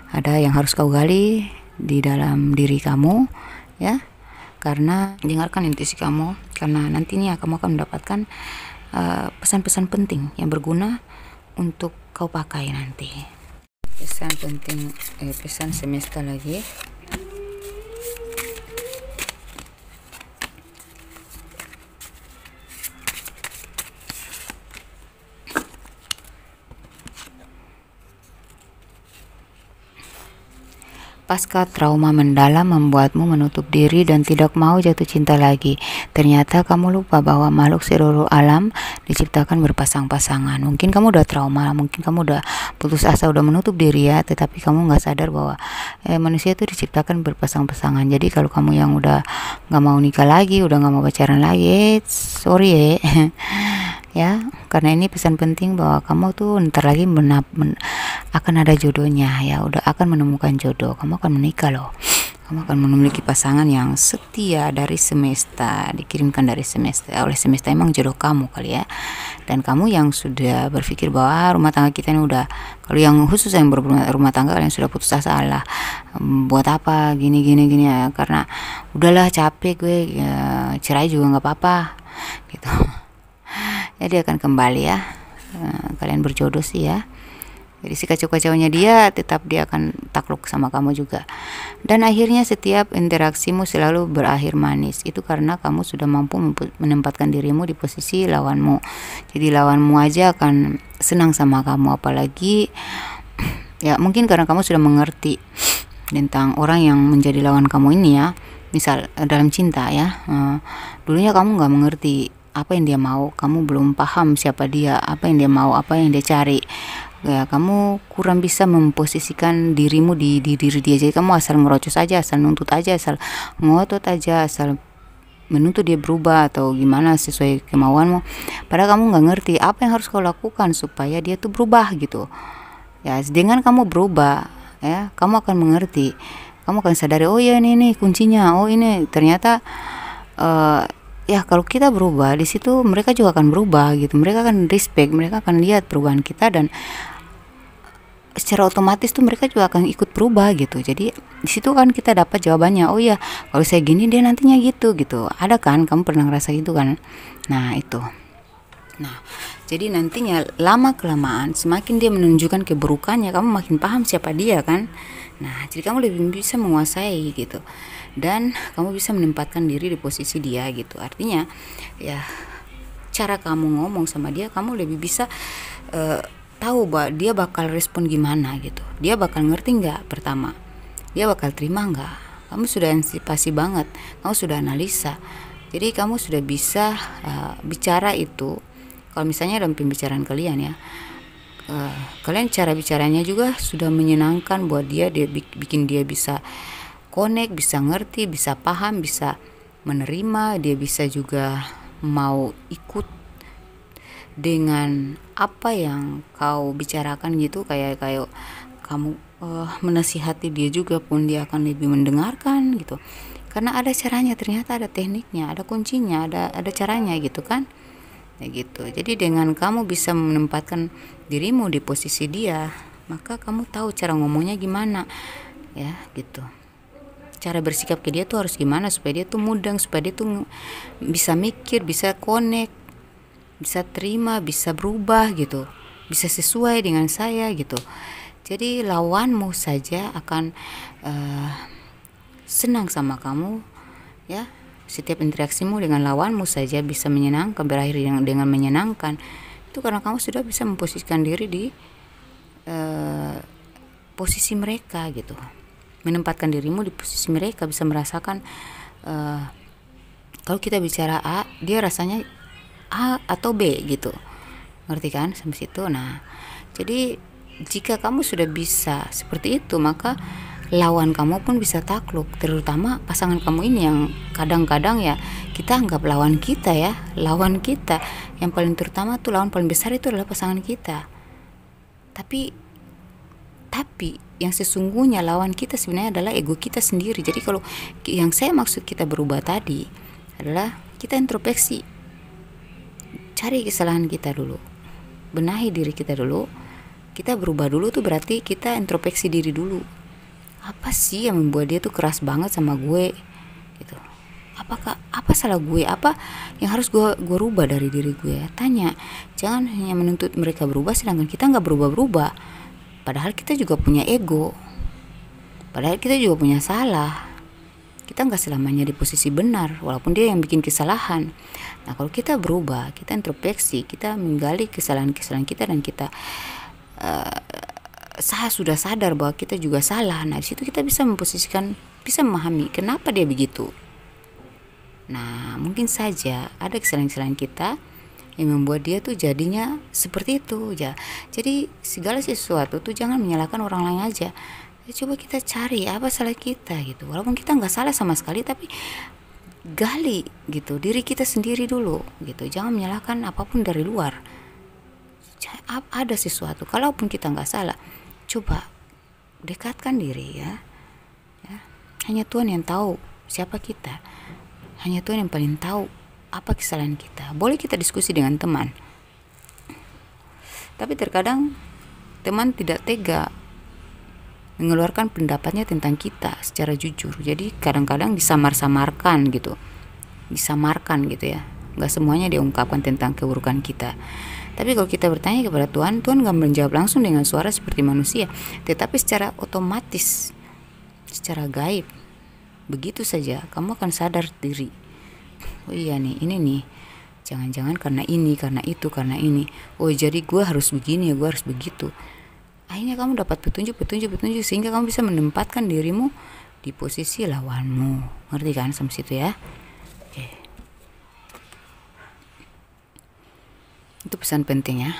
Ada yang harus kau gali di dalam diri kamu ya. Karena dengarkan intuisi kamu, karena nantinya kamu akan mendapatkan pesan-pesan penting yang berguna untuk kau pakai nanti. Pesan penting, pesan semesta lagi. Pasca trauma mendalam membuatmu menutup diri dan tidak mau jatuh cinta lagi. Ternyata kamu lupa bahwa makhluk seluruh alam diciptakan berpasang-pasangan. Mungkin kamu udah trauma, mungkin kamu udah putus asa, udah menutup diri ya, tetapi kamu nggak sadar bahwa manusia itu diciptakan berpasang-pasangan. Jadi kalau kamu yang udah nggak mau nikah lagi, udah nggak mau pacaran lagi, sorry ya, karena ini pesan penting bahwa kamu tuh ntar lagi akan ada jodohnya ya, udah akan menemukan jodoh, kamu akan menikah loh, Kamu akan memiliki pasangan yang setia dari semesta, dikirimkan dari semesta, oleh semesta, emang jodoh kamu kali ya. Dan kamu yang sudah berpikir bahwa rumah tangga kita ini udah, kalau yang khusus yang berumah tangga, kalian sudah putus asa lah, buat apa gini gini gini ya, karena udahlah capek gue ya, cerai juga nggak apa-apa gitu. Ya dia akan kembali ya. Kalian berjodoh sih ya. Jadi si kacau-kacaunya dia tetap dia akan takluk sama kamu juga. Dan akhirnya setiap interaksimu selalu berakhir manis. Itu karena kamu sudah mampu menempatkan dirimu di posisi lawanmu. Jadi lawanmu aja akan senang sama kamu, apalagi ya mungkin karena kamu sudah mengerti tentang orang yang menjadi lawan kamu ini ya. Misal dalam cinta ya, dulunya kamu nggak mengerti apa yang dia mau, kamu belum paham siapa dia, apa yang dia mau, apa yang dia cari ya, kamu kurang bisa memposisikan dirimu di diri dia. Jadi kamu asal ngerocos aja, asal nuntut aja, asal ngotot aja, asal menuntut dia berubah atau gimana sesuai kemauanmu, padahal kamu nggak ngerti apa yang harus kau lakukan supaya dia tuh berubah gitu ya. Dengan kamu berubah ya, kamu akan mengerti, kamu akan sadari, oh ya ini kuncinya, oh ini ternyata ya kalau kita berubah di situ mereka juga akan berubah gitu, mereka akan respect, mereka akan lihat perubahan kita, dan secara otomatis tuh mereka juga akan ikut berubah gitu. Jadi di situ kan kita dapat jawabannya, oh ya kalau saya gini dia nantinya gitu. Ada kan, kamu pernah ngerasa gitu kan? Nah itu. Nah jadi nantinya lama kelamaan semakin dia menunjukkan keburukannya, kamu makin paham siapa dia kan. Nah jadi kamu lebih bisa menguasai gitu, dan kamu bisa menempatkan diri di posisi dia gitu. Artinya ya cara kamu ngomong sama dia, kamu lebih bisa tahu bahwa dia bakal respon gimana gitu, dia bakal ngerti nggak, pertama dia bakal terima nggak. Kamu sudah antisipasi banget, kamu sudah analisa, jadi kamu sudah bisa bicara itu. Kalau misalnya dalam pembicaraan kalian ya, kalian cara bicaranya juga sudah menyenangkan buat dia bikin dia bisa connect, bisa ngerti, bisa paham, bisa menerima, dia bisa juga mau ikut dengan apa yang kau bicarakan gitu. Kayak kamu menasihati dia juga pun dia akan lebih mendengarkan gitu, karena ada caranya, ternyata ada tekniknya, ada kuncinya, ada caranya gitu kan ya gitu. Jadi dengan kamu bisa menempatkan dirimu di posisi dia, maka kamu tahu cara ngomongnya gimana ya gitu, cara bersikap ke dia tuh harus gimana supaya dia tuh mudeng, supaya dia tuh bisa mikir, bisa connect, bisa terima, bisa berubah gitu, bisa sesuai dengan saya gitu. Jadi lawanmu saja akan senang sama kamu ya. Setiap interaksimu dengan lawanmu saja bisa menyenangkan, berakhir dengan menyenangkan. Itu karena kamu sudah bisa memposisikan diri di posisi mereka gitu, menempatkan dirimu di posisi mereka, bisa merasakan kalau kita bicara A, dia rasanya A atau B gitu, ngerti kan sampai situ. Nah jadi jika kamu sudah bisa seperti itu, maka lawan kamu pun bisa takluk, terutama pasangan kamu ini yang kadang-kadang ya kita anggap lawan kita ya, lawan kita yang paling terutama tuh, lawan paling besar itu adalah pasangan kita. Tapi yang sesungguhnya lawan kita sebenarnya adalah ego kita sendiri. Jadi kalau yang saya maksud kita berubah tadi adalah kita introspeksi, cari kesalahan kita dulu, benahi diri kita dulu. Kita berubah dulu tuh berarti kita introspeksi diri dulu. Apa sih yang membuat dia tuh keras banget sama gue gitu? Apa salah gue? Apa yang harus gue rubah dari diri gue? Tanya, jangan hanya menuntut mereka berubah sedangkan kita nggak berubah-berubah. Padahal kita juga punya ego, padahal kita juga punya salah. Kita nggak selamanya di posisi benar, walaupun dia yang bikin kesalahan. Nah kalau kita berubah, kita introspeksi, kita menggali kesalahan-kesalahan kita, dan kita sudah sadar bahwa kita juga salah. Nah disitu kita bisa memposisikan, bisa memahami kenapa dia begitu. Nah mungkin saja ada kesalahan-kesalahan kita yang membuat dia tuh jadinya seperti itu ya. Jadi segala sesuatu tuh jangan menyalahkan orang lain aja. Coba kita cari apa salah kita gitu, walaupun kita nggak salah sama sekali, tapi gali gitu diri kita sendiri dulu gitu. Jangan menyalahkan apapun dari luar. Ada sesuatu, kalaupun kita nggak salah, coba dekatkan diri ya. Hanya Tuhan yang tahu siapa kita. Hanya Tuhan yang paling tahu apa kesalahan kita. Boleh kita diskusi dengan teman, tapi terkadang teman tidak tega mengeluarkan pendapatnya tentang kita secara jujur. Jadi kadang-kadang disamar-samarkan gitu. Disamarkan gitu ya. Nggak semuanya diungkapkan tentang keburukan kita. Tapi kalau kita bertanya kepada Tuhan, Tuhan nggak menjawab langsung dengan suara seperti manusia, tetapi secara otomatis, secara gaib. Begitu saja kamu akan sadar diri. Oh iya nih, ini nih, jangan-jangan karena ini, karena itu, karena ini. Oh jadi gue harus begini ya, gue harus begitu. Akhirnya kamu dapat petunjuk sehingga kamu bisa menempatkan dirimu di posisi lawanmu. Ngerti kan sampai situ ya? Oke. Itu pesan penting ya.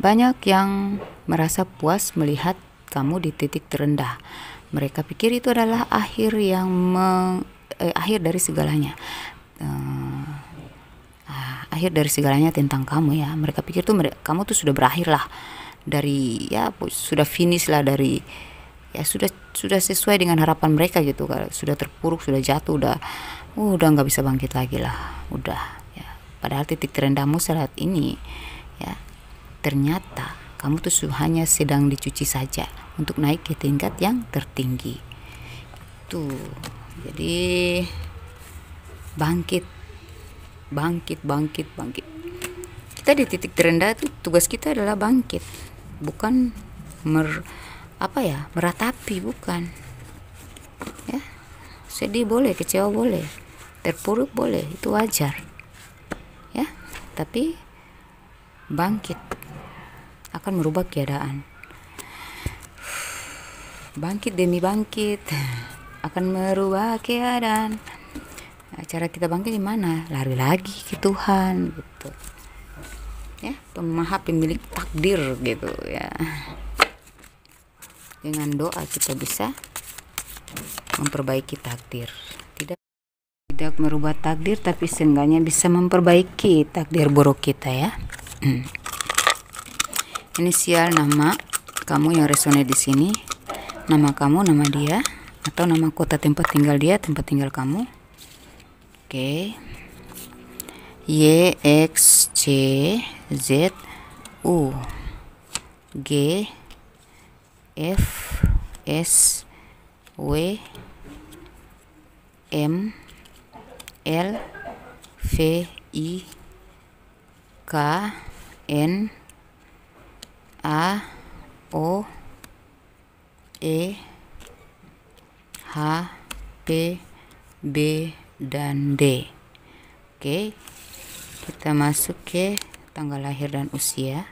Banyak yang merasa puas melihat kamu di titik terendah. Mereka pikir itu adalah akhir dari segalanya. Akhir dari segalanya tentang kamu ya. Mereka pikir tuh kamu tuh sudah berakhir lah, dari ya sudah finish lah, dari ya sudah sesuai dengan harapan mereka gitu. Kalau sudah terpuruk, sudah jatuh, udah nggak bisa bangkit lagi lah, udah ya. Padahal titik terendahmu saat ini ya, ternyata kamu tuh hanya sedang dicuci saja untuk naik ke tingkat yang tertinggi. Tuh, jadi bangkit. Kita di titik terendah itu tugas kita adalah bangkit, bukan meratapi, bukan. Ya, sedih boleh, kecewa boleh, terpuruk boleh, itu wajar. Ya, tapi bangkit akan merubah keadaan. Bangkit demi bangkit akan merubah keadaan. Nah, cara kita bangkit di mana? Lari lagi ke Tuhan gitu. Ya, Maha pemilik takdir gitu ya. Dengan doa kita bisa memperbaiki takdir. Tidak merubah takdir, tapi seenggaknya bisa memperbaiki takdir buruk kita ya. Inisial nama kamu yang resone di sini, nama kamu, nama dia, atau nama kota tempat tinggal dia, tempat tinggal kamu. Oke. Y, X, C, Z, U, G, F, S, W, M, L, V, I, K, N, A, O, E, H, P, B, dan D. Oke, kita masuk ke tanggal lahir dan usia.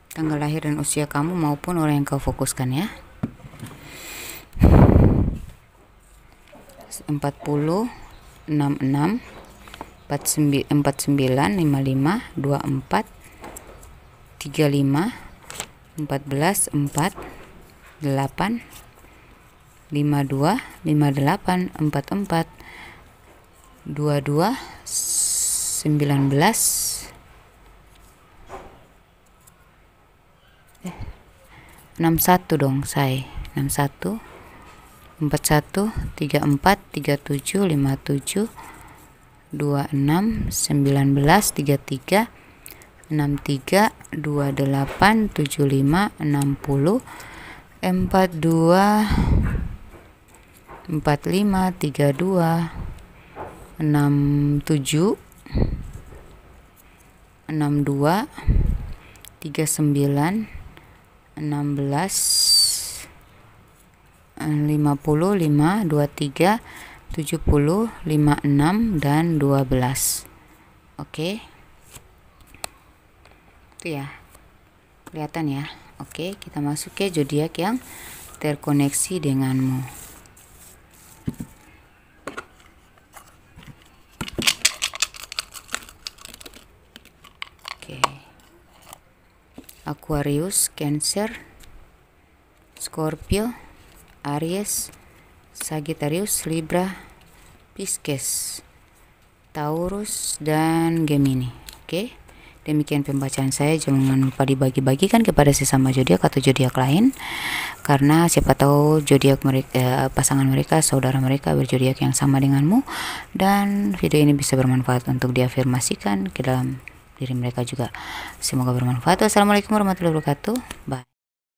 Tanggal lahir dan usia kamu maupun orang yang kau fokuskan ya. 40, 66, 49, 55, 24, 35, 14, 4, 8, 52, 58, 44, 22, 19, 61 dong say, 61, 41, 34, 37, 57, 26, 19, 33, 63, 28, 75, 60, 42, 45, 32, 67, 62, 39, 16, 55, 23, 70, 56, dan 12. Oke. Itu ya. Kelihatan ya. Oke, kita masuk ke zodiak yang terkoneksi denganmu. Oke. Aquarius, Cancer, Scorpio, Aries, Sagittarius, Libra, Pisces, Taurus, dan Gemini. Oke, Demikian pembacaan saya, jangan lupa dibagi-bagikan kepada sesama zodiak atau zodiak lain, karena siapa tahu zodiak mereka, pasangan mereka, saudara mereka berzodiak yang sama denganmu, dan video ini bisa bermanfaat untuk diafirmasikan ke dalam diri mereka juga. Semoga bermanfaat. Wassalamualaikum warahmatullahi wabarakatuh. Bye.